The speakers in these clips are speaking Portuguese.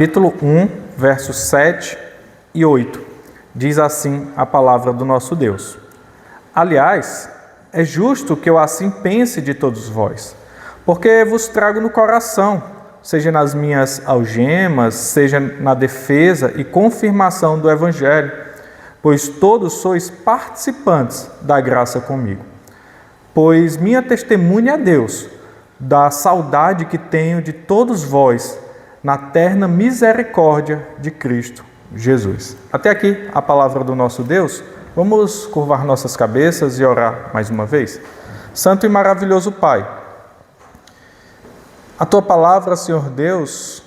Capítulo 1, versos 7 e 8. Diz assim a palavra do nosso Deus: Aliás, é justo que eu assim pense de todos vós, porque vos trago no coração, seja nas minhas algemas, seja na defesa e confirmação do Evangelho, pois todos sois participantes da graça comigo. Pois minha testemunha é Deus, da saudade que tenho de todos vós, na terna misericórdia de Cristo Jesus. Até aqui a palavra do nosso Deus. Vamos curvar nossas cabeças e orar mais uma vez. Santo e maravilhoso Pai, a Tua palavra, Senhor Deus,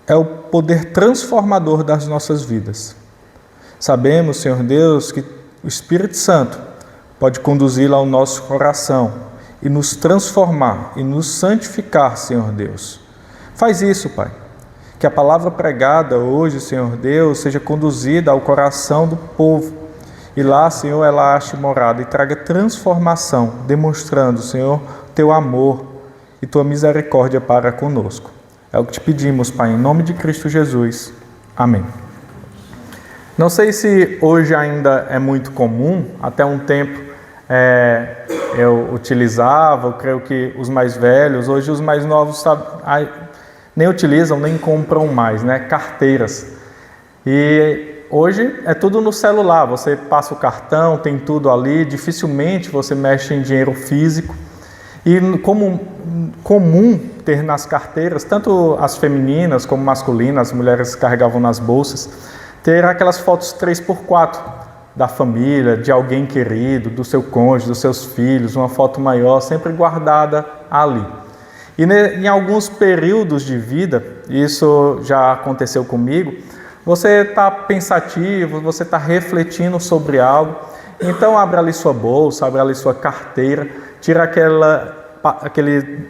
é o poder transformador das nossas vidas. Sabemos, Senhor Deus, que o Espírito Santo pode conduzi-la ao nosso coração e nos transformar e nos santificar, Senhor Deus. Faz isso, Pai, que a palavra pregada hoje, Senhor Deus, seja conduzida ao coração do povo e lá, Senhor, ela ache morada e traga transformação, demonstrando, Senhor, Teu amor e Tua misericórdia para conosco. É o que te pedimos, Pai, em nome de Cristo Jesus. Amém. Não sei se hoje ainda é muito comum, até um tempo eu utilizava, eu creio que os mais velhos, hoje os mais novos nem utilizam, nem compram mais, né? Carteiras. E hoje é tudo no celular, você passa o cartão, tem tudo ali, dificilmente você mexe em dinheiro físico. E como comum ter nas carteiras, tanto as femininas como masculinas, as mulheres carregavam nas bolsas, ter aquelas fotos 3x4 da família, de alguém querido, do seu cônjuge, dos seus filhos, uma foto maior, sempre guardada ali. E em alguns períodos de vida, isso já aconteceu comigo, você está pensativo, você está refletindo sobre algo, então abre ali sua bolsa, abre ali sua carteira, tira aquele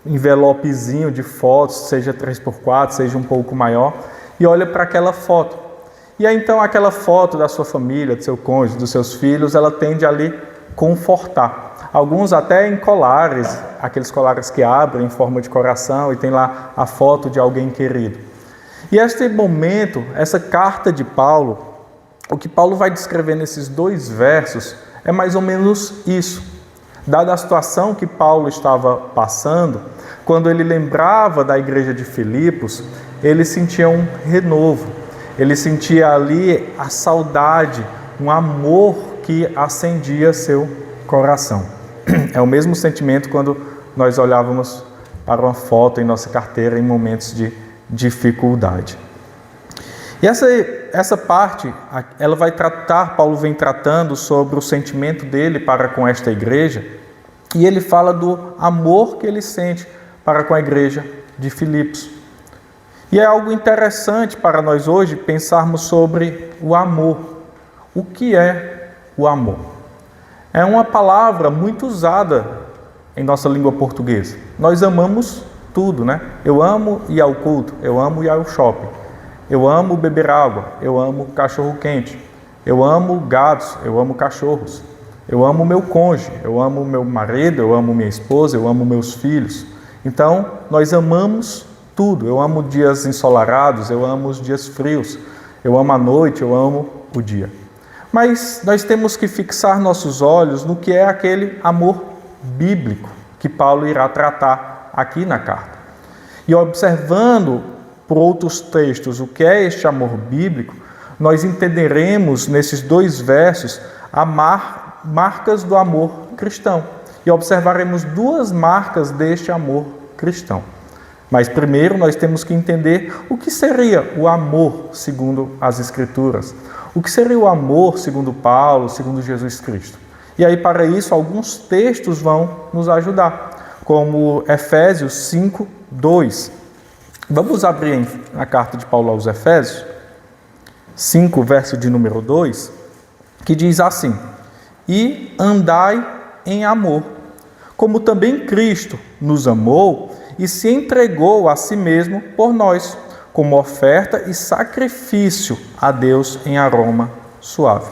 envelopezinho de fotos, seja 3x4, seja um pouco maior, e olha para aquela foto. E aí então aquela foto da sua família, do seu cônjuge, dos seus filhos, ela tende a lhe confortar. Alguns até em colares, aqueles colares que abrem em forma de coração e tem lá a foto de alguém querido. E este momento, essa carta de Paulo, o que Paulo vai descrever nesses 2 versos é mais ou menos isso. Dada a situação que Paulo estava passando, quando ele lembrava da igreja de Filipos, ele sentia um renovo, ele sentia ali a saudade, um amor que acendia seu coração. É o mesmo sentimento quando nós olhávamos para uma foto em nossa carteira em momentos de dificuldade. E essa parte, ela vai tratar, Paulo vem tratando sobre o sentimento dele para com esta igreja, e ele fala do amor que ele sente para com a igreja de Filipos. E é algo interessante para nós hoje pensarmos sobre o amor. O que é o amor? É uma palavra muito usada em nossa língua portuguesa. Nós amamos tudo, né? Eu amo ir ao culto, eu amo ir ao shopping, eu amo beber água, eu amo cachorro quente, eu amo gatos, eu amo cachorros, eu amo meu cônjuge, eu amo meu marido, eu amo minha esposa, eu amo meus filhos. Então, nós amamos tudo. Eu amo dias ensolarados, eu amo os dias frios, eu amo a noite, eu amo o dia. Mas nós temos que fixar nossos olhos no que é aquele amor bíblico que Paulo irá tratar aqui na carta. E observando por outros textos o que é este amor bíblico, nós entenderemos nesses 2 versos as marcas do amor cristão. E observaremos 2 marcas deste amor cristão. Mas primeiro nós temos que entender o que seria o amor segundo as Escrituras. O que seria o amor segundo Paulo, segundo Jesus Cristo? E aí, para isso, alguns textos vão nos ajudar, como Efésios 5, 2. Vamos abrir a carta de Paulo aos Efésios, 5, verso de número 2, que diz assim: E andai em amor, como também Cristo nos amou e se entregou a si mesmo por nós, como oferta e sacrifício a Deus em aroma suave.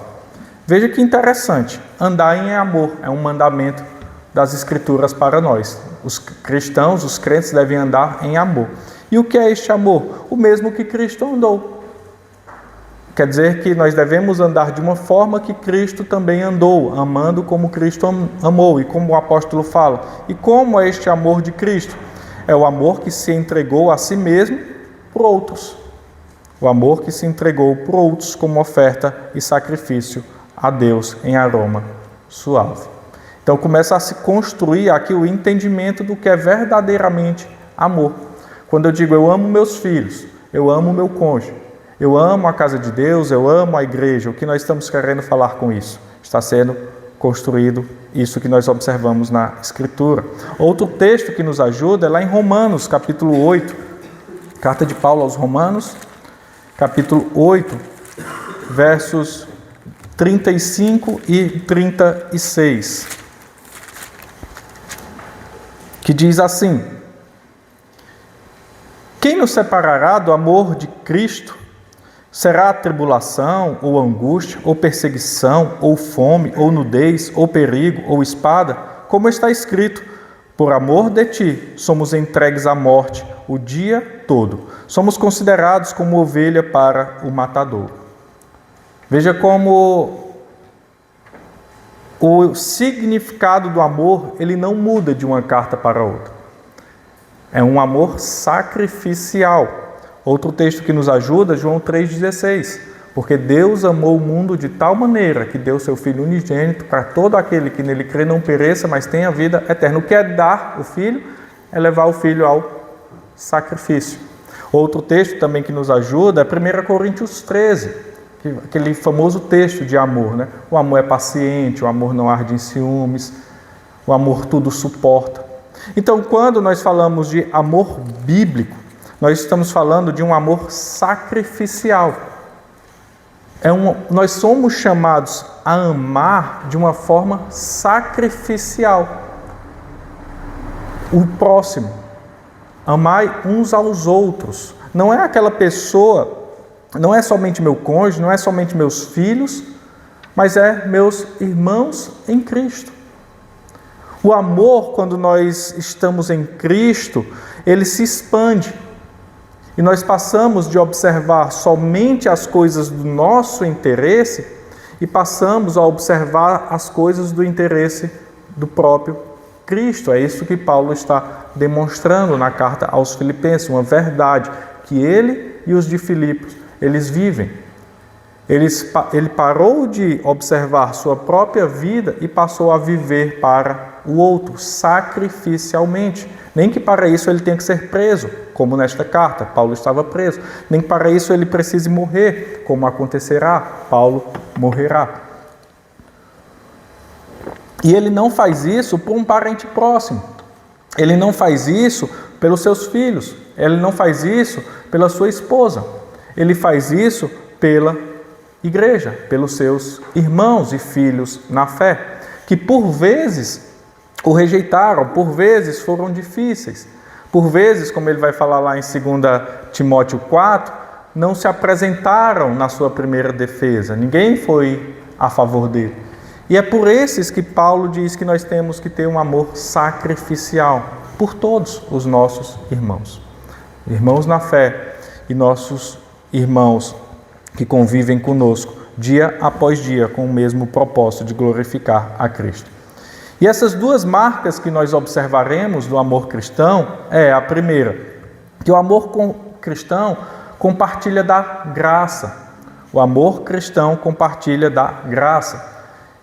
Veja que interessante, andar em amor é um mandamento das Escrituras para nós. Os cristãos, os crentes devem andar em amor. E o que é este amor? O mesmo que Cristo andou. Quer dizer que nós devemos andar de uma forma que Cristo também andou, amando como Cristo amou, e como o apóstolo fala. E como é este amor de Cristo? É o amor que se entregou a si mesmo por outros. O amor que se entregou por outros como oferta e sacrifício a Deus em aroma suave. Então começa a se construir aqui o entendimento do que é verdadeiramente amor. Quando eu digo eu amo meus filhos, eu amo meu cônjuge, eu amo a casa de Deus, eu amo a igreja, o que nós estamos querendo falar com isso? Está sendo construído isso que nós observamos na Escritura. Outro texto que nos ajuda é lá em Romanos, capítulo 8, carta de Paulo aos Romanos, capítulo 8, versos 35 e 36, que diz assim: quem nos separará do amor de Cristo? Será tribulação, ou angústia, ou perseguição, ou fome, ou nudez, ou perigo, ou espada? Como está escrito: por amor de ti, somos entregues à morte o dia todo. Somos considerados como ovelha para o matador. Veja como o significado do amor, ele não muda de uma carta para outra. É um amor sacrificial. Outro texto que nos ajuda, João 3,16. Porque Deus amou o mundo de tal maneira que deu seu Filho unigênito para todo aquele que nele crê não pereça, mas tenha vida eterna. O que é dar o Filho? É levar o Filho ao sacrifício. Outro texto também que nos ajuda é 1 Coríntios 13, aquele famoso texto de amor, né? O amor é paciente, o amor não arde em ciúmes, o amor tudo suporta. Então, quando nós falamos de amor bíblico, nós estamos falando de um amor sacrificial. Nós somos chamados a amar de uma forma sacrificial o próximo. Amai uns aos outros. Não é aquela pessoa, não é somente meu cônjuge, não é somente meus filhos, mas é meus irmãos em Cristo. O amor, quando nós estamos em Cristo, ele se expande. E nós passamos de observar somente as coisas do nosso interesse e passamos a observar as coisas do interesse do próprio Cristo. É isso que Paulo está demonstrando na carta aos Filipenses, uma verdade que ele e os de Filipos, eles vivem. Ele parou de observar sua própria vida e passou a viver para o outro, sacrificialmente. Nem que para isso ele tenha que ser preso, como nesta carta, Paulo estava preso. Nem que para isso ele precise morrer, como acontecerá, Paulo morrerá. E ele não faz isso por um parente próximo. Ele não faz isso pelos seus filhos. Ele não faz isso pela sua esposa. Ele faz isso pela igreja, pelos seus irmãos e filhos na fé, que por vezes o rejeitaram, por vezes foram difíceis, por vezes, como ele vai falar lá em 2 Timóteo 4, não se apresentaram na sua primeira defesa, ninguém foi a favor dele. E é por esses que Paulo diz que nós temos que ter um amor sacrificial por todos os nossos irmãos. Irmãos na fé e nossos irmãos que convivem conosco dia após dia com o mesmo propósito de glorificar a Cristo. E essas duas marcas que nós observaremos do amor cristão é a primeira, que o amor cristão compartilha da graça. O amor cristão compartilha da graça.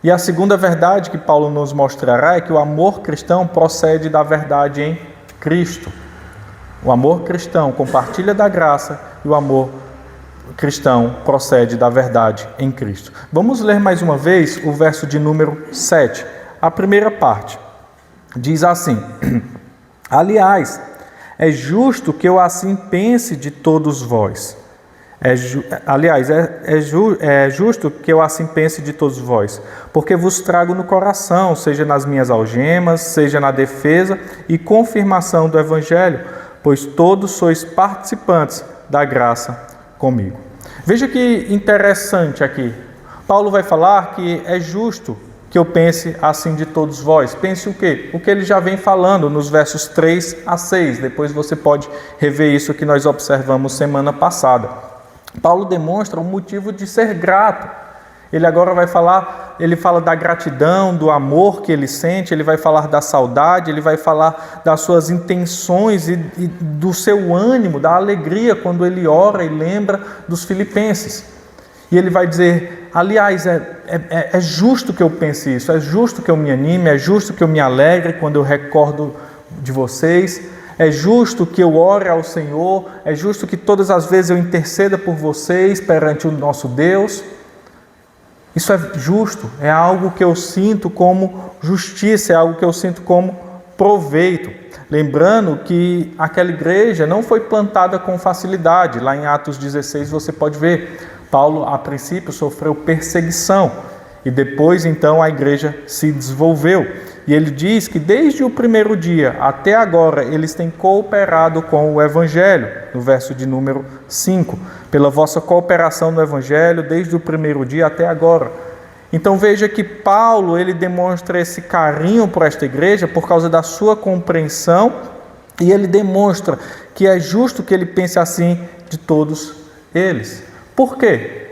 E a segunda verdade que Paulo nos mostrará é que o amor cristão procede da verdade em Cristo. O amor cristão compartilha da graça e o amor cristão procede da verdade em Cristo. Vamos ler mais uma vez o verso de número 7. A primeira parte diz assim: aliás, é justo que eu assim pense de todos vós. É justo que eu assim pense de todos vós, porque vos trago no coração, seja nas minhas algemas, seja na defesa e confirmação do Evangelho, pois todos sois participantes da graça comigo. Veja que interessante aqui. Paulo vai falar que é justo que que eu pense assim de todos vós. Pense o quê? O que ele já vem falando nos versos 3 a 6. Depois você pode rever isso que nós observamos semana passada. Paulo demonstra o motivo de ser grato. Ele agora vai falar, ele fala da gratidão, do amor que ele sente, ele vai falar da saudade, ele vai falar das suas intenções e do seu ânimo, da alegria quando ele ora e lembra dos filipenses. E ele vai dizer, aliás, é justo que eu pense isso, é justo que eu me anime, é justo que eu me alegre quando eu recordo de vocês, é justo que eu ore ao Senhor, é justo que todas as vezes eu interceda por vocês perante o nosso Deus. Isso é justo, é algo que eu sinto como justiça, é algo que eu sinto como proveito. Lembrando que aquela igreja não foi plantada com facilidade. Lá em Atos 16 você pode ver, Paulo a princípio sofreu perseguição e depois então a igreja se desenvolveu. E ele diz que desde o primeiro dia até agora eles têm cooperado com o Evangelho, no verso de número 5, pela vossa cooperação no Evangelho desde o primeiro dia até agora. Então veja que Paulo ele demonstra esse carinho por esta igreja por causa da sua compreensão e ele demonstra que é justo que ele pense assim de todos eles. Por quê?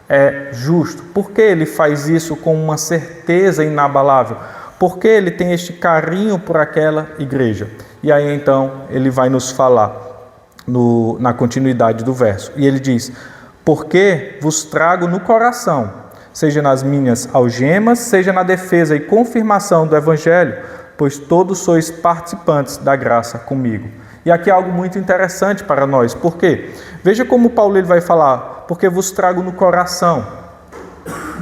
É justo. Por que ele faz isso com uma certeza inabalável? Porque ele tem este carinho por aquela igreja. E aí então ele vai nos falar na continuidade do verso. E ele diz, porque vos trago no coração, seja nas minhas algemas, seja na defesa e confirmação do Evangelho, pois todos sois participantes da graça comigo. E aqui é algo muito interessante para nós. Por quê? Veja como Paulo ele vai falar, porque vos trago no coração.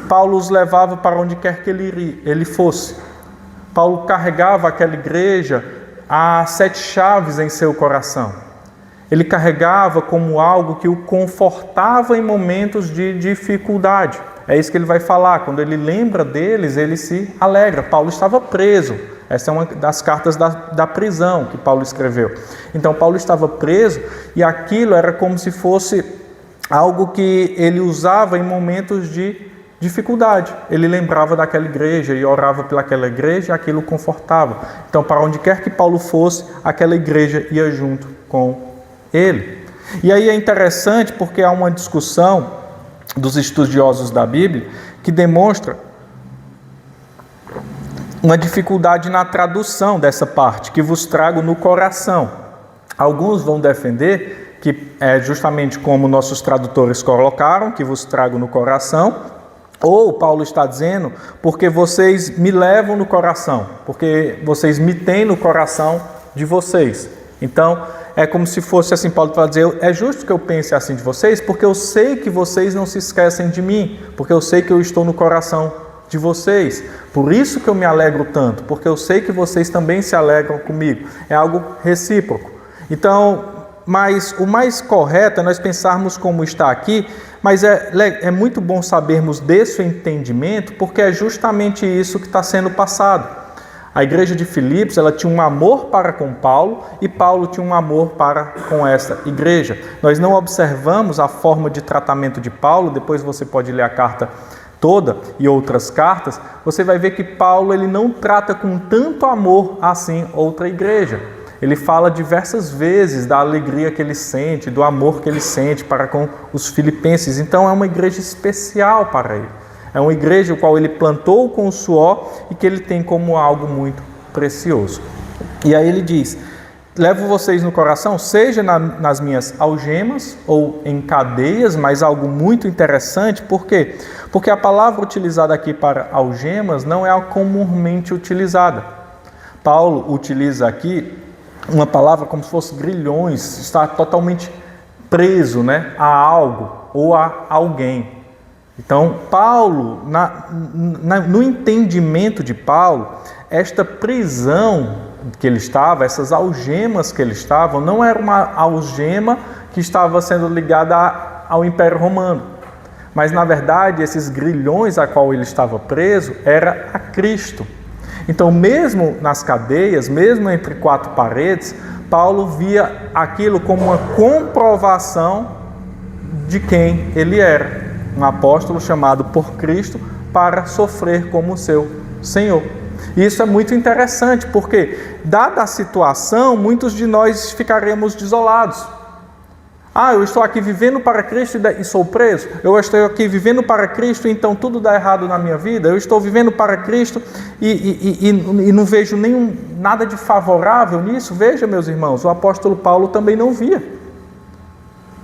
Paulo os levava para onde quer que ele fosse. Paulo carregava aquela igreja a 7 chaves em seu coração. Ele carregava como algo que o confortava em momentos de dificuldade. É isso que ele vai falar. Quando ele lembra deles, ele se alegra. Paulo estava preso. Essa é uma das cartas da prisão que Paulo escreveu. Então, Paulo estava preso e aquilo era como se fosse algo que ele usava em momentos de dificuldade. Ele lembrava daquela igreja e orava pelaquela igreja e aquilo o confortava. Então, para onde quer que Paulo fosse, aquela igreja ia junto com ele. E aí é interessante porque há uma discussão dos estudiosos da Bíblia que demonstra uma dificuldade na tradução dessa parte, que vos trago no coração. Alguns vão defender que é justamente como nossos tradutores colocaram, que vos trago no coração, ou Paulo está dizendo, porque vocês me levam no coração, porque vocês me têm no coração de vocês. Então, é como se fosse assim, Paulo vai dizer, é justo que eu pense assim de vocês, porque eu sei que vocês não se esquecem de mim, porque eu sei que eu estou no coração de vocês. Por isso que eu me alegro tanto, porque eu sei que vocês também se alegram comigo. É algo recíproco. Então, mas o mais correto é nós pensarmos como está aqui, mas é muito bom sabermos desse entendimento, porque é justamente isso que está sendo passado. A igreja de Filipos, ela tinha um amor para com Paulo e Paulo tinha um amor para com essa igreja. Nós não observamos a forma de tratamento de Paulo, depois você pode ler a carta toda e outras cartas, você vai ver que Paulo ele não trata com tanto amor assim outra igreja. Ele fala diversas vezes da alegria que ele sente, do amor que ele sente para com os filipenses. Então é uma igreja especial para ele. É uma igreja o qual ele plantou com o suor e que ele tem como algo muito precioso. E aí ele diz, levo vocês no coração, seja nas minhas algemas ou em cadeias, mas algo muito interessante. Por quê? Porque a palavra utilizada aqui para algemas não é a comumente utilizada. Paulo utiliza aqui uma palavra como se fosse grilhões, está totalmente preso, a algo ou a alguém. Então, Paulo, no entendimento de Paulo, esta prisão que ele estava, essas algemas que ele estava, não era uma algema que estava sendo ligada ao Império Romano, mas na verdade esses grilhões a qual ele estava preso era a Cristo. Então, mesmo nas cadeias, mesmo entre 4 paredes, Paulo via aquilo como uma comprovação de quem ele era. Um apóstolo chamado por Cristo para sofrer como seu Senhor. E isso é muito interessante, porque, dada a situação, muitos de nós ficaremos desolados. Eu estou aqui vivendo para Cristo e sou preso. Eu estou aqui vivendo para Cristo, então tudo dá errado na minha vida. Eu estou vivendo para Cristo e não vejo nada de favorável nisso. Veja, meus irmãos, o apóstolo Paulo também não via.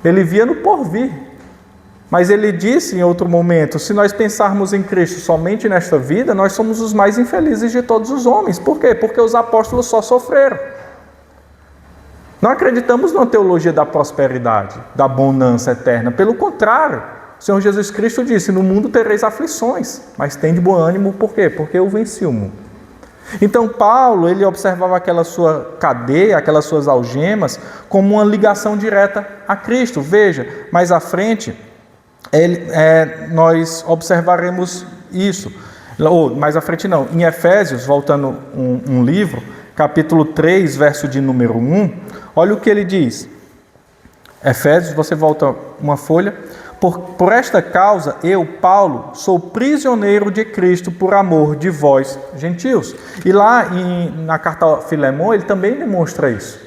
Ele via no porvir. Mas ele disse em outro momento, se nós pensarmos em Cristo somente nesta vida, nós somos os mais infelizes de todos os homens. Por quê? Porque os apóstolos só sofreram. Não acreditamos na teologia da prosperidade, da bonança eterna. Pelo contrário, o Senhor Jesus Cristo disse, no mundo tereis aflições, mas tende bom ânimo, por quê? Porque eu venci o mundo. Então Paulo, ele observava aquela sua cadeia, aquelas suas algemas, como uma ligação direta a Cristo. Veja, mais à frente, nós observaremos isso. Ou, mais à frente não, em Efésios, voltando um livro, capítulo 3, verso de número 1, olha o que ele diz. Efésios, você volta uma folha. Por esta causa, eu, Paulo, sou prisioneiro de Cristo por amor de vós, gentios. E lá na carta a Filemão, ele também demonstra isso.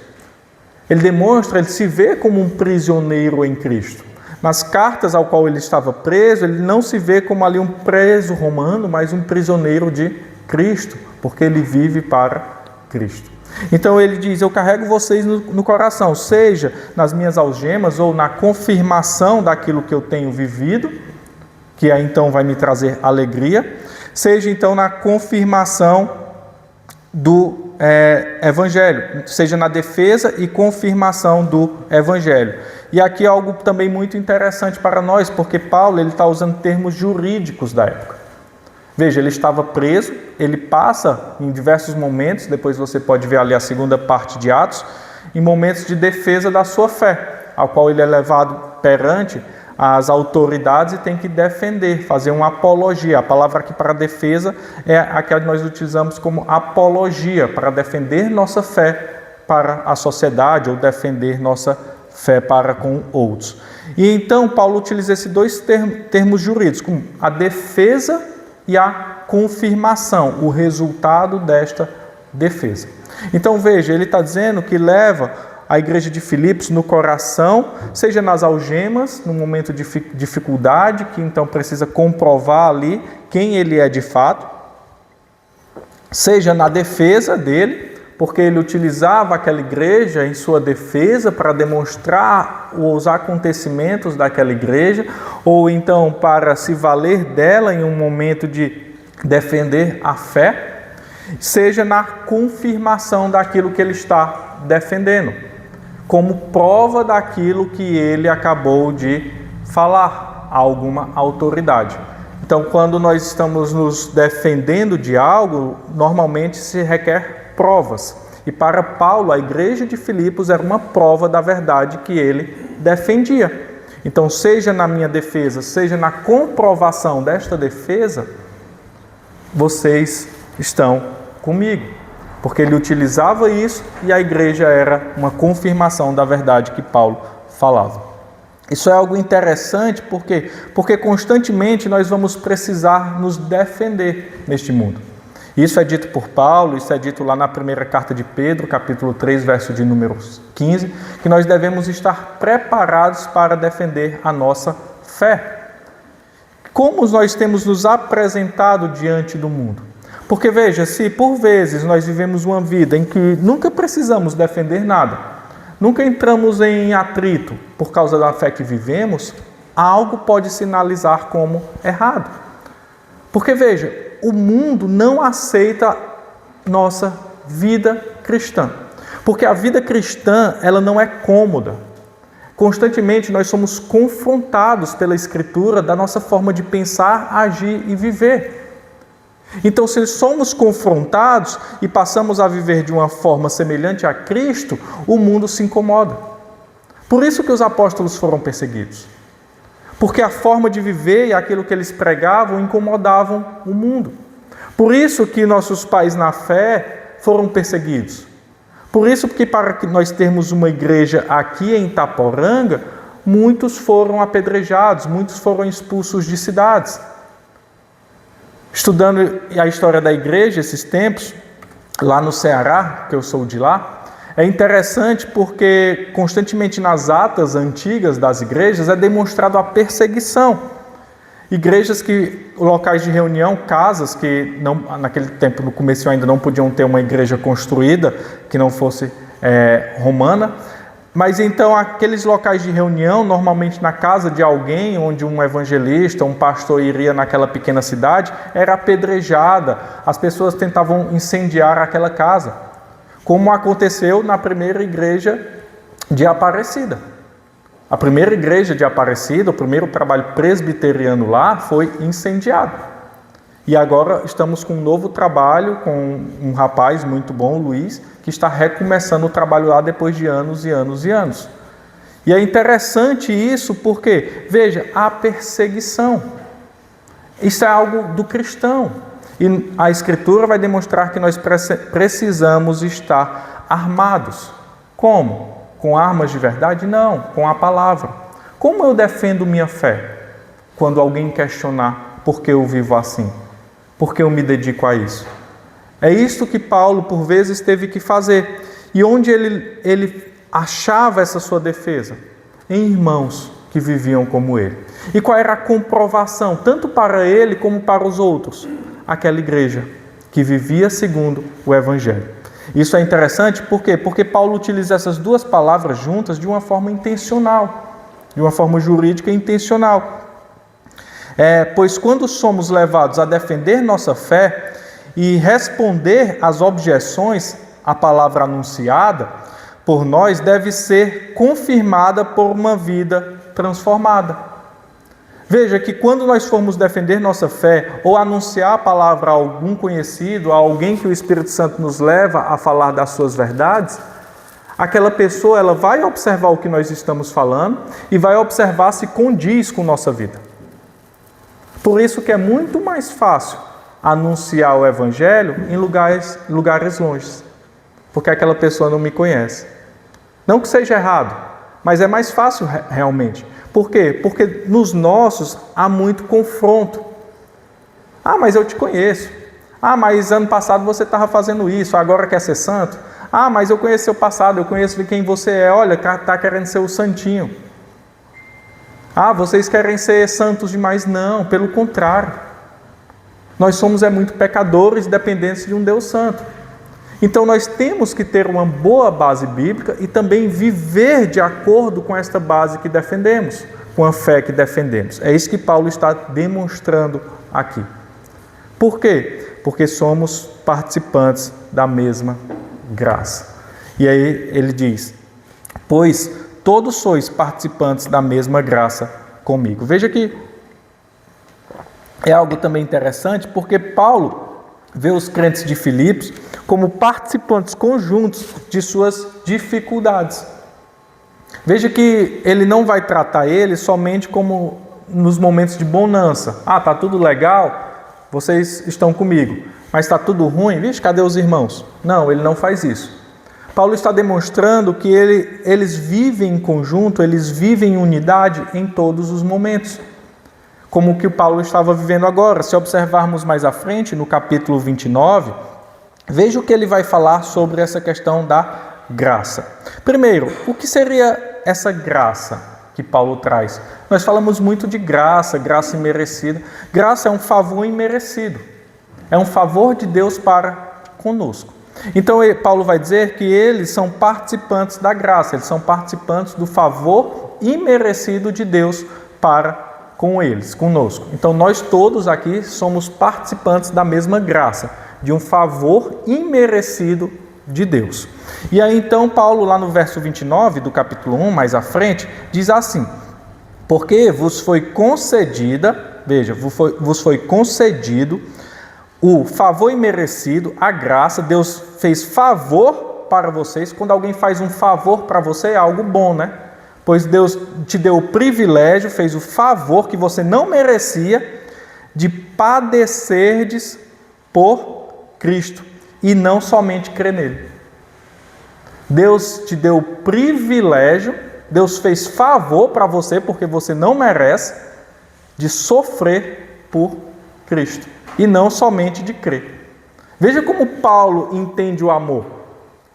Ele se vê como um prisioneiro em Cristo. Nas cartas ao qual ele estava preso, ele não se vê como ali um preso romano, mas um prisioneiro de Cristo, porque ele vive para Cristo. Então ele diz, eu carrego vocês no coração, seja nas minhas algemas ou na confirmação daquilo que eu tenho vivido, que aí então vai me trazer alegria, seja então na confirmação do Evangelho, seja na defesa e confirmação do Evangelho. E aqui é algo também muito interessante para nós, porque Paulo está usando termos jurídicos da época. Veja, ele estava preso, ele passa em diversos momentos, depois você pode ver ali a segunda parte de Atos, em momentos de defesa da sua fé, ao qual ele é levado perante as autoridades e tem que defender, fazer uma apologia. A palavra aqui para defesa é a que nós utilizamos como apologia, para defender nossa fé para a sociedade ou defender nossa fé para com outros. E então Paulo utiliza esses dois termos jurídicos, como a defesa e a confirmação, o resultado desta defesa. Então veja, ele está dizendo que leva a igreja de Filipos no coração, seja nas algemas, no momento de dificuldade, que então precisa comprovar ali quem ele é de fato, seja na defesa dele, porque ele utilizava aquela igreja em sua defesa para demonstrar os acontecimentos daquela igreja, ou então para se valer dela em um momento de defender a fé, seja na confirmação daquilo que ele está defendendo, como prova daquilo que ele acabou de falar a alguma autoridade. Então, quando nós estamos nos defendendo de algo, normalmente se requer provas. E para Paulo, a igreja de Filipos era uma prova da verdade que ele defendia. Então, seja na minha defesa, seja na comprovação desta defesa, vocês estão comigo. Porque ele utilizava isso e a igreja era uma confirmação da verdade que Paulo falava. Isso é algo interessante porque constantemente nós vamos precisar nos defender neste mundo. Isso é dito por Paulo, isso é dito lá na primeira carta de Pedro, capítulo 3, verso de número 15, que nós devemos estar preparados para defender a nossa fé. Como nós temos nos apresentado diante do mundo? Porque veja, se por vezes nós vivemos uma vida em que nunca precisamos defender nada, nunca entramos em atrito por causa da fé que vivemos, algo pode sinalizar como errado. Porque veja, o mundo não aceita nossa vida cristã. Porque a vida cristã, ela não é cômoda. Constantemente nós somos confrontados pela Escritura da nossa forma de pensar, agir e viver. Então, se somos confrontados e passamos a viver de uma forma semelhante a Cristo, o mundo se incomoda. Por isso que os apóstolos foram perseguidos. Porque a forma de viver e aquilo que eles pregavam incomodavam o mundo. Por isso que nossos pais na fé foram perseguidos. Por isso que para que nós termos uma igreja aqui em Itaporanga, muitos foram apedrejados, muitos foram expulsos de cidades. Estudando a história da igreja, esses tempos, lá no Ceará, que eu sou de lá, é interessante porque constantemente nas atas antigas das igrejas é demonstrado a perseguição. Igrejas que, locais de reunião, casas que não, naquele tempo, no começo ainda não podiam ter uma igreja construída que não fosse romana, mas então aqueles locais de reunião, normalmente na casa de alguém, onde um evangelista, um pastor iria naquela pequena cidade, era apedrejada, as pessoas tentavam incendiar aquela casa, como aconteceu na primeira igreja de Aparecida. A primeira igreja de Aparecida, o primeiro trabalho presbiteriano lá, foi incendiado. E agora estamos com um novo trabalho, com um rapaz muito bom, Luiz, que está recomeçando o trabalho lá depois de anos e anos e anos. E é interessante isso porque, veja, a perseguição. Isso é algo do cristão. E a Escritura vai demonstrar que nós precisamos estar armados. Como? Com armas de verdade? Não, com a palavra. Como eu defendo minha fé? Quando alguém questionar por que eu vivo assim? Por que eu me dedico a isso? É isto que Paulo, por vezes, teve que fazer. E onde ele achava essa sua defesa? Em irmãos que viviam como ele. E qual era a comprovação, tanto para ele como para os outros? Aquela igreja que vivia segundo o Evangelho. Isso é interessante, por quê? Porque Paulo utiliza essas duas palavras juntas de uma forma intencional, de uma forma jurídica intencional. Pois quando somos levados a defender nossa fé e responder às objeções à palavra anunciada por nós, deve ser confirmada por uma vida transformada. Veja que quando nós formos defender nossa fé ou anunciar a palavra a algum conhecido, a alguém que o Espírito Santo nos leva a falar das suas verdades, aquela pessoa ela vai observar o que nós estamos falando e vai observar se condiz com nossa vida. Por isso que é muito mais fácil anunciar o Evangelho em lugares longes, porque aquela pessoa não me conhece. Não que seja errado, mas é mais fácil realmente. Por quê? Porque nos nossos há muito confronto. Ah, mas eu te conheço. Ah, mas ano passado você estava fazendo isso, agora quer ser santo? Ah, mas eu conheço seu passado, eu conheço quem você é. Olha, está querendo ser o santinho. Ah, vocês querem ser santos demais? Não, pelo contrário. Nós somos muito pecadores dependentes de um Deus santo. Então nós temos que ter uma boa base bíblica e também viver de acordo com esta base que defendemos, com a fé que defendemos. É isso que Paulo está demonstrando aqui. Por quê? Porque somos participantes da mesma graça. E aí ele diz, pois todos sois participantes da mesma graça comigo. Veja que é algo também interessante, porque Paulo vê os crentes de Filipos como participantes conjuntos de suas dificuldades. Veja que ele não vai tratar eles somente como nos momentos de bonança. Ah, está tudo legal, vocês estão comigo. Mas está tudo ruim, vixe, cadê os irmãos? Não, ele não faz isso. Paulo está demonstrando que eles vivem em conjunto, eles vivem em unidade em todos os momentos. Como o que o Paulo estava vivendo agora. Se observarmos mais à frente, no capítulo 29, veja o que ele vai falar sobre essa questão da graça. Primeiro, o que seria essa graça que Paulo traz? Nós falamos muito de graça, graça imerecida. Graça é um favor imerecido. É um favor de Deus para conosco. Então, Paulo vai dizer que eles são participantes da graça, eles são participantes do favor imerecido de Deus para com eles, conosco. Então, nós todos aqui somos participantes da mesma graça, de um favor imerecido de Deus. E aí, então, Paulo, lá no verso 29 do capítulo 1, mais à frente, diz assim, porque vos foi concedida, veja, vos foi concedido o favor imerecido, a graça. Deus fez favor para vocês. Quando alguém faz um favor para você, é algo bom, né? Pois Deus te deu o privilégio, fez o favor que você não merecia, de padecerdes por Cristo e não somente crer nele. Deus te deu o privilégio, Deus fez favor para você, porque você não merece, de sofrer por Cristo. e não somente de crer. Veja como Paulo entende o amor.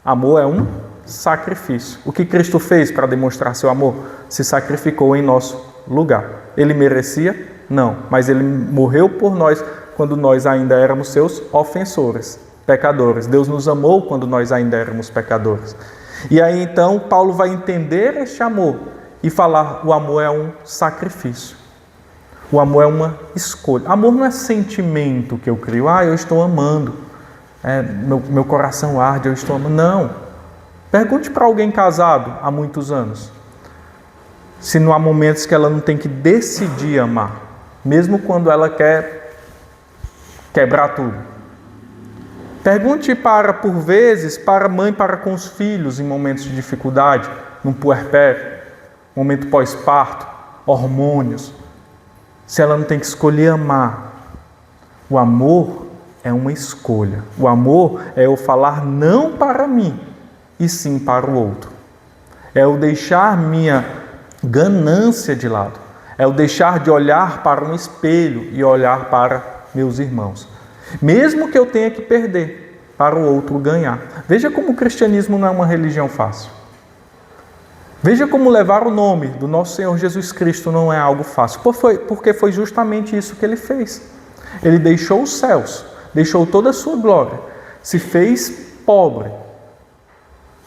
Amor é um sacrifício. O que Cristo fez para demonstrar seu amor? Se sacrificou em nosso lugar. Ele merecia? Não, mas ele morreu por nós quando nós ainda éramos seus ofensores, pecadores. Deus nos amou quando nós ainda éramos pecadores. E aí então Paulo vai entender este amor e falar: o amor é um sacrifício. O amor é uma escolha. Amor não é sentimento que eu crio. Eu estou amando. Meu coração arde, eu estou amando. Não. Pergunte para alguém casado há muitos anos se não há momentos que ela não tem que decidir amar, mesmo quando ela quer quebrar tudo. Pergunte por vezes, para a mãe para com os filhos em momentos de dificuldade, num puerpério, momento pós-parto, hormônios, se ela não tem que escolher amar. O amor é uma escolha. O amor é eu falar não para mim, e sim para o outro. É eu deixar minha ganância de lado. É eu deixar de olhar para um espelho e olhar para meus irmãos. Mesmo que eu tenha que perder, para o outro ganhar. Veja como o cristianismo não é uma religião fácil. Veja como levar o nome do nosso Senhor Jesus Cristo não é algo fácil. Porque foi justamente isso que ele fez. Ele deixou os céus, deixou toda a sua glória, se fez pobre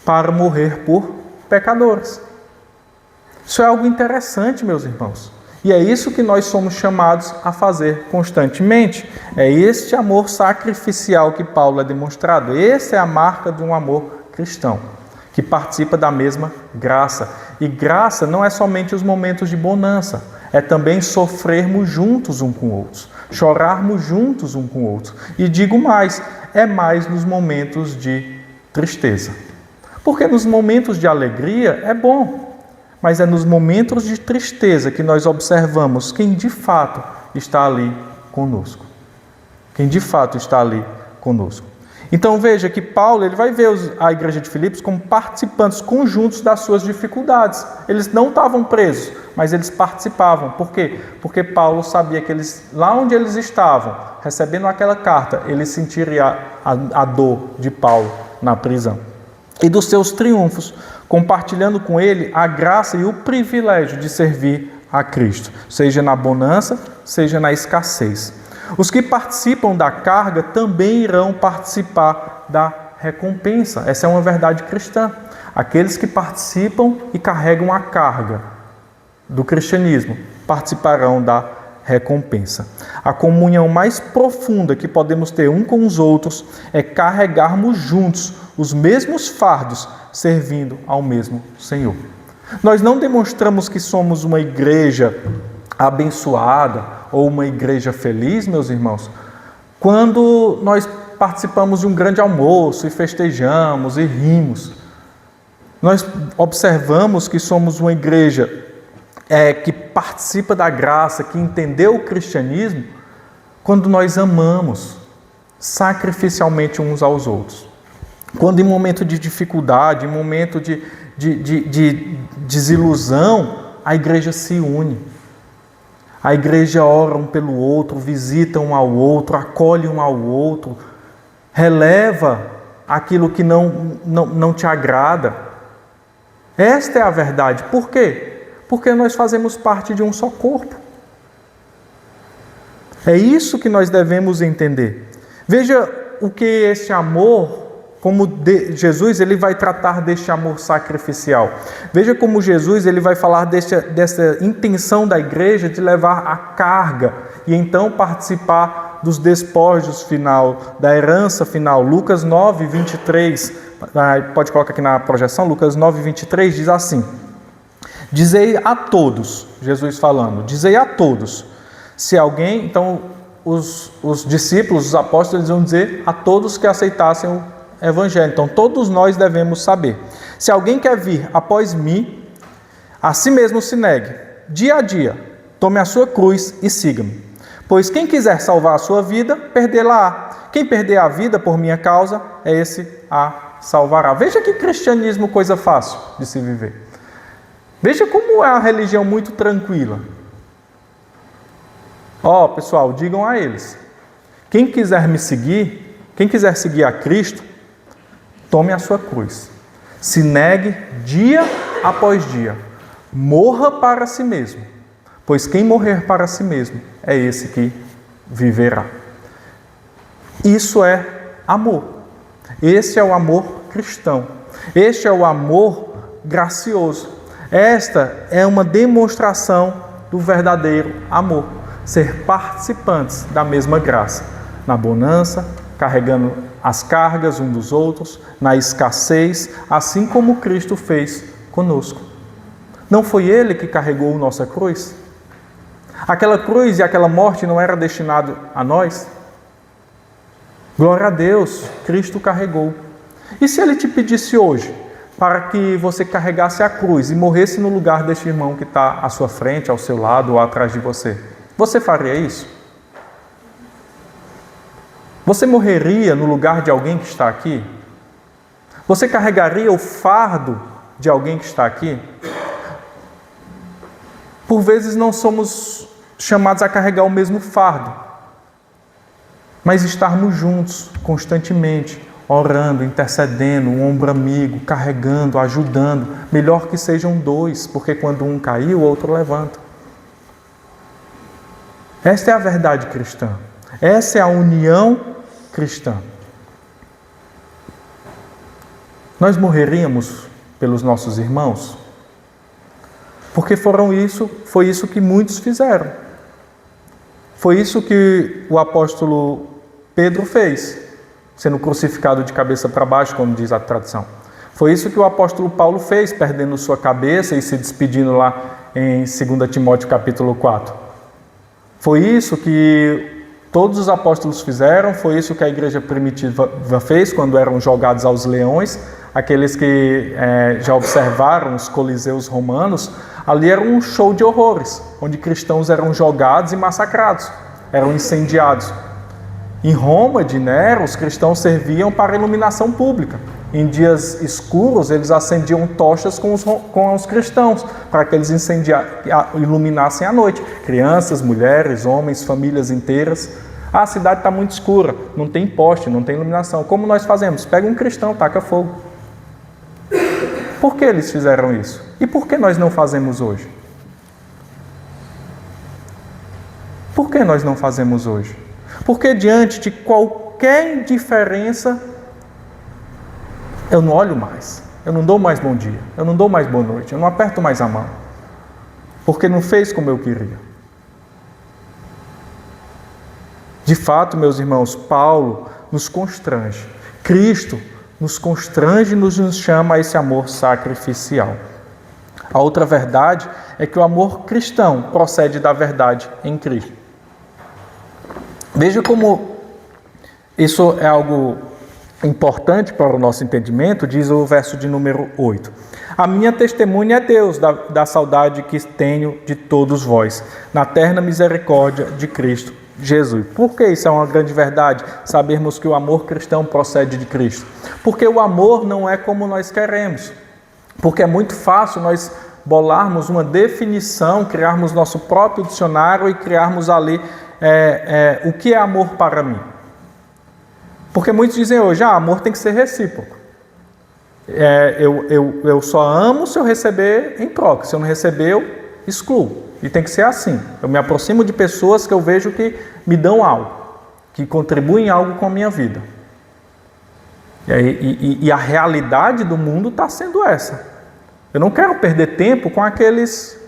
para morrer por pecadores. Isso é algo interessante, meus irmãos. E é isso que nós somos chamados a fazer constantemente. É este amor sacrificial que Paulo é demonstrado. Essa é a marca de um amor cristão, que participa da mesma graça. E graça não é somente os momentos de bonança, é também sofrermos juntos um com outros, chorarmos juntos um com outros. E digo mais, é mais nos momentos de tristeza. Porque nos momentos de alegria é bom, mas é nos momentos de tristeza que nós observamos quem de fato está ali conosco. Quem de fato está ali conosco. Então veja que Paulo ele vai ver a igreja de Filipos como participantes conjuntos das suas dificuldades. Eles não estavam presos, mas eles participavam. Por quê? Porque Paulo sabia que lá onde eles estavam, recebendo aquela carta, eles sentiriam a dor de Paulo na prisão. E dos seus triunfos, compartilhando com ele a graça e o privilégio de servir a Cristo, seja na bonança, seja na escassez. Os que participam da carga também irão participar da recompensa. Essa é uma verdade cristã. Aqueles que participam e carregam a carga do cristianismo participarão da recompensa. A comunhão mais profunda que podemos ter um com os outros é carregarmos juntos os mesmos fardos, servindo ao mesmo Senhor. Nós não demonstramos que somos uma igreja abençoada ou uma igreja feliz, meus irmãos, quando nós participamos de um grande almoço e festejamos e rimos. Nós observamos que somos uma igreja que participa da graça, que entendeu o cristianismo, quando nós amamos sacrificialmente uns aos outros. Quando em momento de dificuldade, em momento de desilusão, a igreja se une. A igreja ora um pelo outro, visita um ao outro, acolhe um ao outro, releva aquilo que não te agrada. Esta é a verdade. Por quê? Porque nós fazemos parte de um só corpo. É isso que nós devemos entender. Veja o que este amor, como Jesus ele vai tratar deste amor sacrificial. Veja como Jesus ele vai falar dessa intenção da igreja de levar a carga e então participar dos despojos final, da herança final. Lucas 9, 23, pode colocar aqui na projeção, Lucas 9, 23 diz assim: dizei a todos, Jesus falando, dizei a todos, se alguém, então os discípulos, os apóstolos, eles vão dizer a todos que aceitassem o Evangelho. Então todos nós devemos saber. Se alguém quer vir após mim, a si mesmo se negue, dia a dia, tome a sua cruz e siga-me. Pois quem quiser salvar a sua vida, perdê-la-á. Quem perder a vida por minha causa, esse a salvará. Veja que cristianismo, coisa fácil de se viver. Veja como é a religião muito tranquila. Pessoal, digam a eles Quem quiser me seguir, quem quiser seguir a Cristo, tome a sua cruz. Se negue dia após dia. Morra para si mesmo. Pois quem morrer para si mesmo é esse que viverá. Isso é amor. Esse é o amor cristão. Este é o amor gracioso. Esta é uma demonstração do verdadeiro amor. Ser participantes da mesma graça. Na bonança, carregando as cargas uns dos outros, na escassez, assim como Cristo fez conosco. Não foi Ele que carregou nossa cruz? Aquela cruz e aquela morte não era destinado a nós? Glória a Deus, Cristo carregou. E se Ele te pedisse hoje para que você carregasse a cruz e morresse no lugar deste irmão que está à sua frente, ao seu lado ou atrás de você, você faria isso? Você morreria no lugar de alguém que está aqui? Você carregaria o fardo de alguém que está aqui? Por vezes não somos chamados a carregar o mesmo fardo, mas estarmos juntos constantemente, orando, intercedendo, um ombro amigo, carregando, ajudando. Melhor que sejam dois, porque quando um cair, o outro levanta. Esta é a verdade cristã. Essa é a união cristã. Nós morreríamos pelos nossos irmãos? Porque foi isso que muitos fizeram. Foi isso que o apóstolo Pedro fez, sendo crucificado de cabeça para baixo, como diz a tradição. Foi isso que o apóstolo Paulo fez, perdendo sua cabeça e se despedindo lá em 2 Timóteo capítulo 4. Foi isso que todos os apóstolos fizeram, foi isso que a igreja primitiva fez quando eram jogados aos leões. Aqueles que já observaram os coliseus romanos, ali era um show de horrores, onde cristãos eram jogados e massacrados, eram incendiados. Em Roma, de Nero, os cristãos serviam para iluminação pública. Em dias escuros, eles acendiam tochas com os cristãos, para que eles iluminassem a noite. Crianças, mulheres, homens, famílias inteiras. A cidade está muito escura, não tem poste, não tem iluminação. Como nós fazemos? Pega um cristão, taca fogo. Por que eles fizeram isso? E por que nós não fazemos hoje? Por que nós não fazemos hoje? Porque diante de qualquer indiferença, eu não olho mais, eu não dou mais bom dia, eu não dou mais boa noite, eu não aperto mais a mão, porque não fez como eu queria. De fato, meus irmãos, Paulo nos constrange, Cristo nos constrange e nos chama a esse amor sacrificial. A outra verdade é que o amor cristão procede da verdade em Cristo. Veja como isso é algo importante para o nosso entendimento, diz o verso de número 8. A minha testemunha é Deus, da saudade que tenho de todos vós, na terna misericórdia de Cristo Jesus. Por que isso é uma grande verdade? Sabermos que o amor cristão procede de Cristo. Porque o amor não é como nós queremos. Porque é muito fácil nós bolarmos uma definição, criarmos nosso próprio dicionário e criarmos ali o que é amor para mim. Porque muitos dizem hoje, amor tem que ser recíproco. Eu só amo se eu receber em troca. Se eu não receber, eu excluo. E tem que ser assim. Eu me aproximo de pessoas que eu vejo que me dão algo, que contribuem algo com a minha vida. E a realidade do mundo está sendo essa. Eu não quero perder tempo com aqueles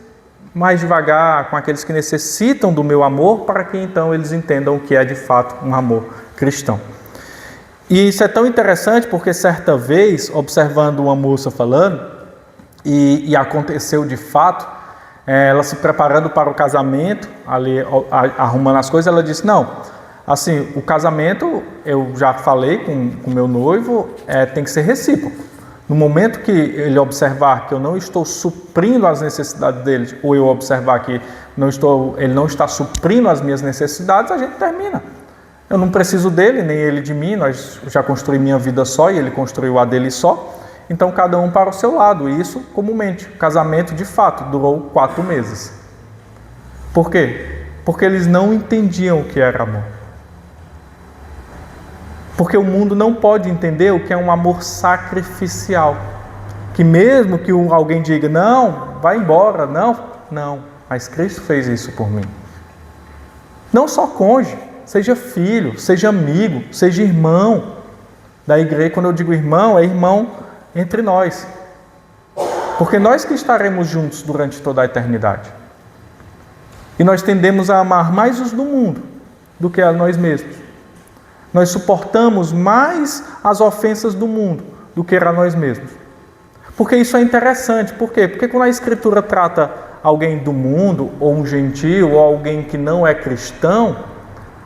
mais devagar, com aqueles que necessitam do meu amor, para que então eles entendam o que é de fato um amor cristão. E isso é tão interessante porque certa vez, observando uma moça falando, e aconteceu de fato, ela se preparando para o casamento, ali arrumando as coisas, ela disse, não, assim, o casamento, eu já falei com meu noivo, tem que ser recíproco. No momento que ele observar que eu não estou suprindo as necessidades dele, ou eu observar que ele não está suprindo as minhas necessidades, a gente termina. Eu não preciso dele, nem ele de mim, nós já construí minha vida só e ele construiu a dele só. Então, cada um para o seu lado. E isso, comumente, o casamento, de fato, durou 4 meses. Por quê? Porque eles não entendiam o que era amor. Porque o mundo não pode entender o que é um amor sacrificial. Que mesmo que alguém diga, não, vai embora, não, mas Cristo fez isso por mim. Não só cônjuge, seja filho, seja amigo, seja irmão da igreja. Quando eu digo irmão, é irmão entre nós. Porque nós que estaremos juntos durante toda a eternidade. E nós tendemos a amar mais os do mundo do que a nós mesmos. Nós suportamos mais as ofensas do mundo do que a nós mesmos. Porque isso é interessante. Por quê? Porque quando a Escritura trata alguém do mundo, ou um gentio, ou alguém que não é cristão,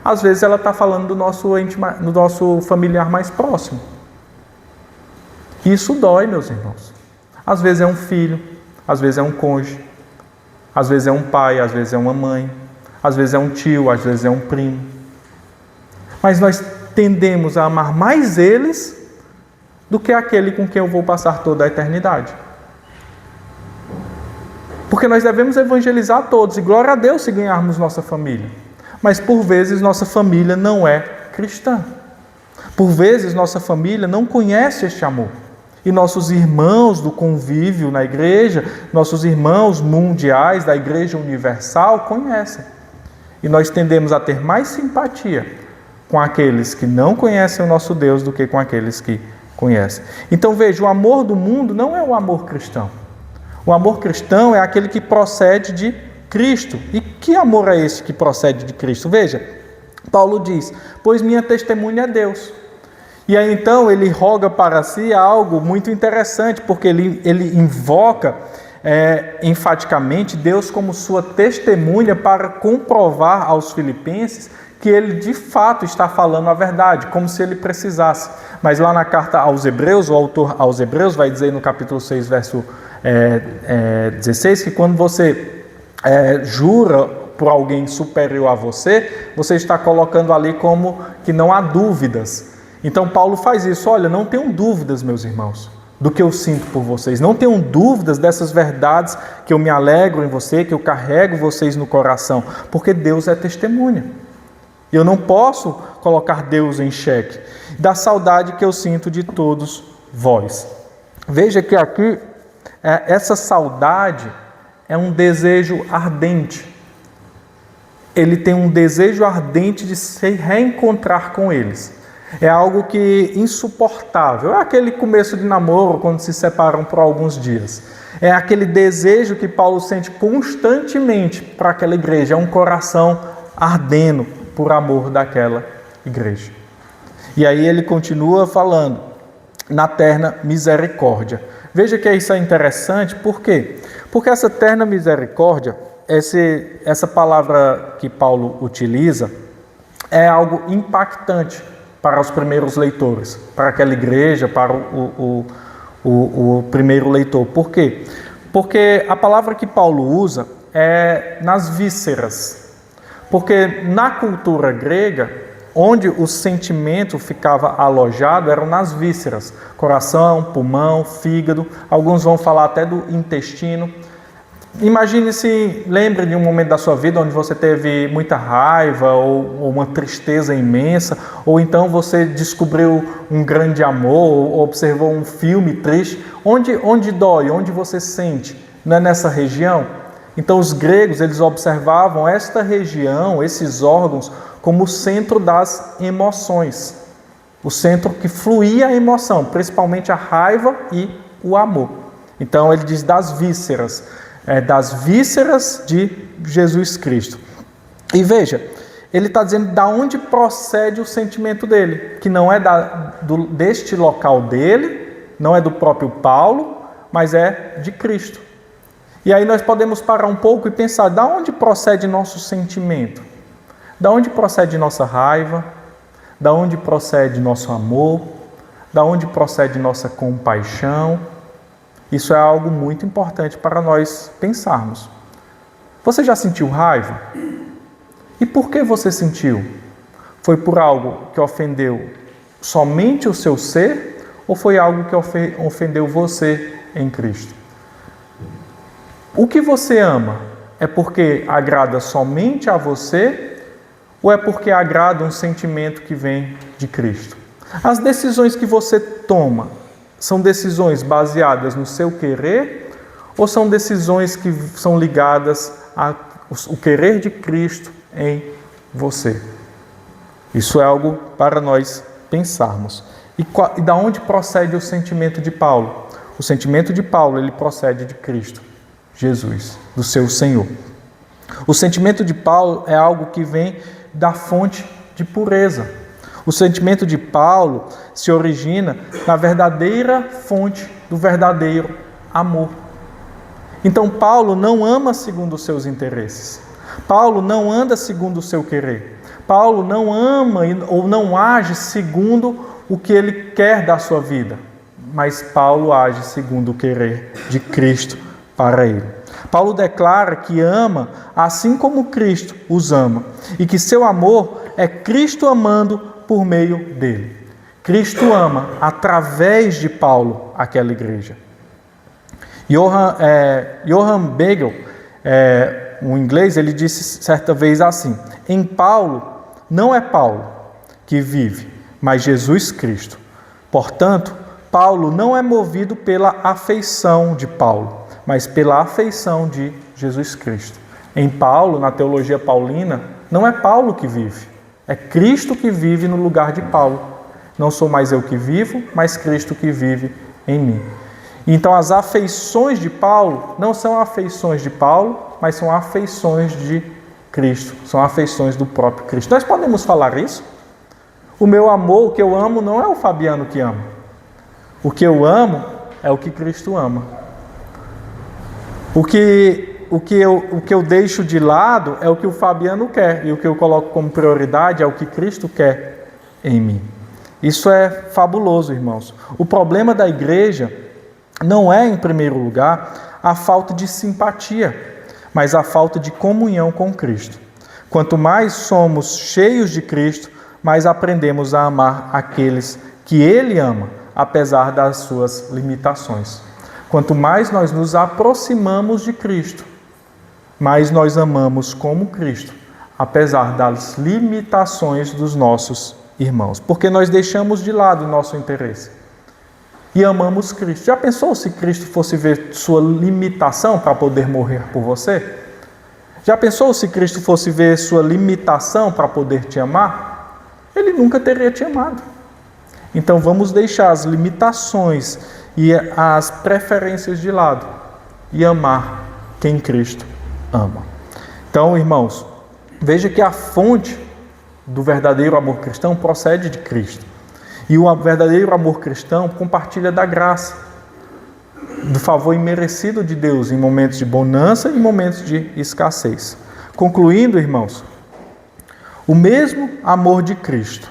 às vezes ela está falando do nosso familiar mais próximo. E isso dói, meus irmãos. Às vezes é um filho, às vezes é um cônjuge, às vezes é um pai, às vezes é uma mãe, às vezes é um tio, às vezes é um primo. Mas nós tendemos a amar mais eles do que aquele com quem eu vou passar toda a eternidade. Porque nós devemos evangelizar todos, e glória a Deus se ganharmos nossa família. Mas por vezes nossa família não é cristã. Por vezes nossa família não conhece este amor. E nossos irmãos do convívio na igreja, nossos irmãos mundiais da Igreja Universal conhecem. E nós tendemos a ter mais simpatia com aqueles que não conhecem o nosso Deus do que com aqueles que conhecem. Então veja, o amor do mundo não é o amor cristão. O amor cristão é aquele que procede de Cristo. E que amor é esse que procede de Cristo? Veja, Paulo diz, pois minha testemunha é Deus. E aí então ele roga para si algo muito interessante, porque ele invoca enfaticamente Deus como sua testemunha para comprovar aos filipenses que ele de fato está falando a verdade, como se ele precisasse. Mas lá na carta aos Hebreus, o autor aos Hebreus vai dizer no capítulo 6, verso 16, que quando você jura por alguém superior a você, você está colocando ali como que não há dúvidas. Então Paulo faz isso, olha, não tenham dúvidas, meus irmãos, do que eu sinto por vocês. Não tenham dúvidas dessas verdades que eu me alegro em você, que eu carrego vocês no coração, porque Deus é testemunha. Eu não posso colocar Deus em xeque. Da saudade que eu sinto de todos vós. Veja que aqui, essa saudade é um desejo ardente. Ele tem um desejo ardente de se reencontrar com eles. É algo que insuportável. É aquele começo de namoro, quando se separam por alguns dias. É aquele desejo que Paulo sente constantemente para aquela igreja. É um coração ardendo por amor daquela igreja. E aí ele continua falando, na terna misericórdia. Veja que isso é interessante, por quê? Porque essa terna misericórdia, essa palavra que Paulo utiliza, é algo impactante para os primeiros leitores, para aquela igreja, para o primeiro leitor. Por quê? Porque a palavra que Paulo usa é nas vísceras. Porque na cultura grega, onde o sentimento ficava alojado, eram nas vísceras. Coração, pulmão, fígado, alguns vão falar até do intestino. Imagine-se, lembre de um momento da sua vida onde você teve muita raiva ou uma tristeza imensa, ou então você descobriu um grande amor, ou observou um filme triste. Onde dói, onde você sente? Não é nessa região? Então os gregos, eles observavam esta região, esses órgãos, como o centro das emoções. O centro que fluía a emoção, principalmente a raiva e o amor. Então ele diz das vísceras de Jesus Cristo. E veja, ele está dizendo de onde procede o sentimento dele, que não é deste local dele, não é do próprio Paulo, mas é de Cristo. E aí nós podemos parar um pouco e pensar, de onde procede nosso sentimento? De onde procede nossa raiva? De onde procede nosso amor? De onde procede nossa compaixão? Isso é algo muito importante para nós pensarmos. Você já sentiu raiva? E por que você sentiu? Foi por algo que ofendeu somente o seu ser ou foi algo que ofendeu você em Cristo? O que você ama é porque agrada somente a você ou é porque agrada um sentimento que vem de Cristo? As decisões que você toma são decisões baseadas no seu querer ou são decisões que são ligadas ao querer de Cristo em você? Isso é algo para nós pensarmos. E da onde procede o sentimento de Paulo? O sentimento de Paulo, ele procede de Cristo, Jesus, do seu Senhor. O sentimento de Paulo é algo que vem da fonte de pureza. O sentimento de Paulo se origina na verdadeira fonte do verdadeiro amor. Então Paulo não ama segundo os seus interesses. Paulo não anda segundo o seu querer. Paulo não ama ou não age segundo o que ele quer da sua vida. Mas Paulo age segundo o querer de Cristo para ele. Paulo declara que ama assim como Cristo os ama. E que seu amor é Cristo amando por meio dele. Cristo ama através de Paulo aquela igreja. Johann Beigel, um inglês, ele disse certa vez assim: em Paulo não é Paulo que vive, mas Jesus Cristo. Portanto, Paulo não é movido pela afeição de Paulo, mas pela afeição de Jesus Cristo. Em Paulo, na teologia paulina, não é Paulo que vive, é Cristo que vive no lugar de Paulo. Não sou mais eu que vivo, mas Cristo que vive em mim. Então, as afeições de Paulo não são afeições de Paulo, mas são afeições de Cristo, são afeições do próprio Cristo. Nós podemos falar isso? O meu amor, o que eu amo, não é o Fabiano que ama. O que eu amo é o que Cristo ama. O que eu deixo de lado é o que o Fabiano quer, e o que eu coloco como prioridade é o que Cristo quer em mim. Isso é fabuloso, irmãos. O problema da igreja não é, em primeiro lugar, a falta de simpatia, mas a falta de comunhão com Cristo. Quanto mais somos cheios de Cristo, mais aprendemos a amar aqueles que Ele ama, apesar das suas limitações. Quanto mais nós nos aproximamos de Cristo, mais nós amamos como Cristo, apesar das limitações dos nossos irmãos. Porque nós deixamos de lado o nosso interesse e amamos Cristo. Já pensou se Cristo fosse ver sua limitação para poder morrer por você? Já pensou se Cristo fosse ver sua limitação para poder te amar? Ele nunca teria te amado. Então vamos deixar as limitações e as preferências de lado e amar quem Cristo ama. Então, irmãos, veja que a fonte do verdadeiro amor cristão procede de Cristo. E o verdadeiro amor cristão compartilha da graça, do favor imerecido de Deus em momentos de bonança e momentos de escassez. Concluindo, irmãos, o mesmo amor de Cristo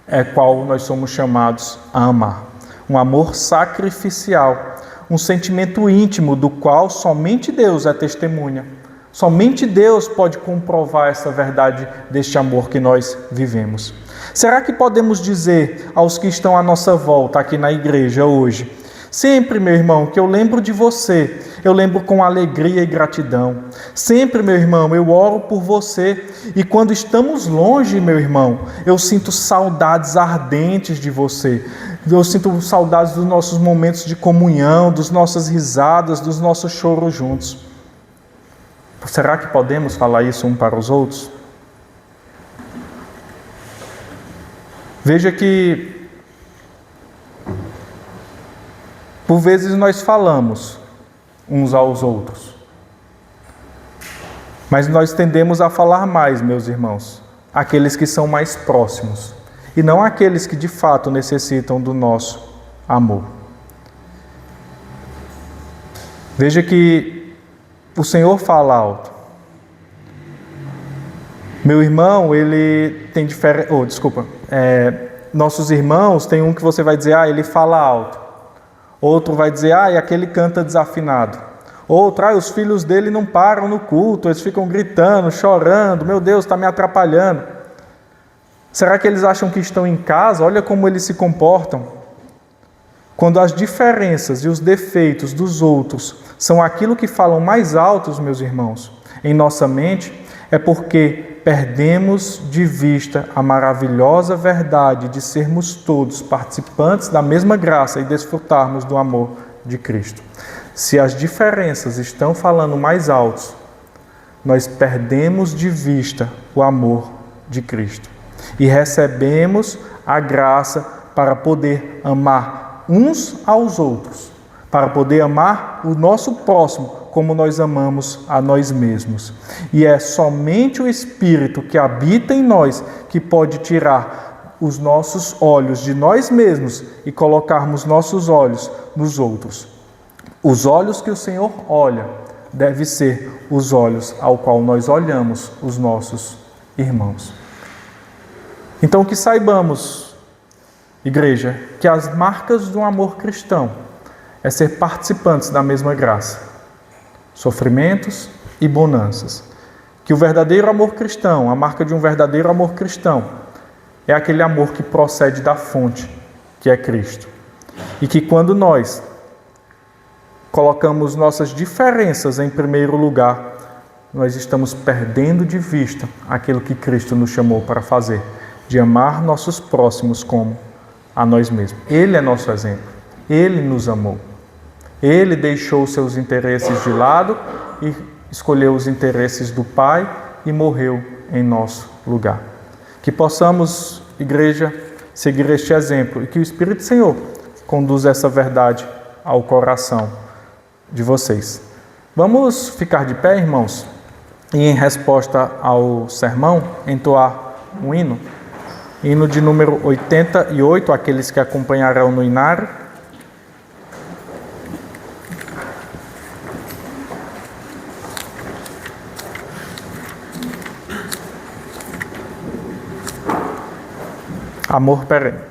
é qual nós somos chamados a amar. Um amor sacrificial, um sentimento íntimo do qual somente Deus é testemunha. Somente Deus pode comprovar essa verdade deste amor que nós vivemos. Será que podemos dizer aos que estão à nossa volta aqui na igreja hoje: sempre, meu irmão, que eu lembro de você, eu lembro com alegria e gratidão. Sempre, meu irmão, eu oro por você. E quando estamos longe, meu irmão, eu sinto saudades ardentes de você. Eu sinto saudades dos nossos momentos de comunhão, das nossas risadas, dos nossos choros juntos. Será que podemos falar isso um para os outros? Veja que por vezes nós falamos uns aos outros, mas nós tendemos a falar mais, meus irmãos, aqueles que são mais próximos, e não aqueles que de fato necessitam do nosso amor. Veja que o Senhor fala alto. Meu irmão, ele tem diferença... nossos irmãos, tem um que você vai dizer, ele fala alto. Outro vai dizer, e aquele canta desafinado. Outro, os filhos dele não param no culto, eles ficam gritando, chorando, meu Deus, está me atrapalhando. Será que eles acham que estão em casa? Olha como eles se comportam. Quando as diferenças e os defeitos dos outros são aquilo que falam mais altos, meus irmãos, em nossa mente, é porque perdemos de vista a maravilhosa verdade de sermos todos participantes da mesma graça e desfrutarmos do amor de Cristo. Se as diferenças estão falando mais alto, nós perdemos de vista o amor de Cristo e recebemos a graça para poder amar uns aos outros, para poder amar o nosso próximo como nós amamos a nós mesmos. E é somente o Espírito que habita em nós que pode tirar os nossos olhos de nós mesmos e colocarmos nossos olhos nos outros. Os olhos que o Senhor olha devem ser os olhos ao qual nós olhamos os nossos irmãos. Então que saibamos, igreja, que as marcas do amor cristão é ser participantes da mesma graça, sofrimentos e bonanças. Que o verdadeiro amor cristão, a marca de um verdadeiro amor cristão, é aquele amor que procede da fonte, que é Cristo. E que quando nós colocamos nossas diferenças em primeiro lugar, nós estamos perdendo de vista aquilo que Cristo nos chamou para fazer, de amar nossos próximos como a nós mesmos. Ele é nosso exemplo. Ele nos amou. Ele deixou seus interesses de lado e escolheu os interesses do Pai e morreu em nosso lugar. Que possamos, igreja, seguir este exemplo e que o Espírito Senhor conduza essa verdade ao coração de vocês. Vamos ficar de pé, irmãos, e em resposta ao sermão, entoar um hino. Hino de número 88, aqueles que acompanharão no inário. Amor perene.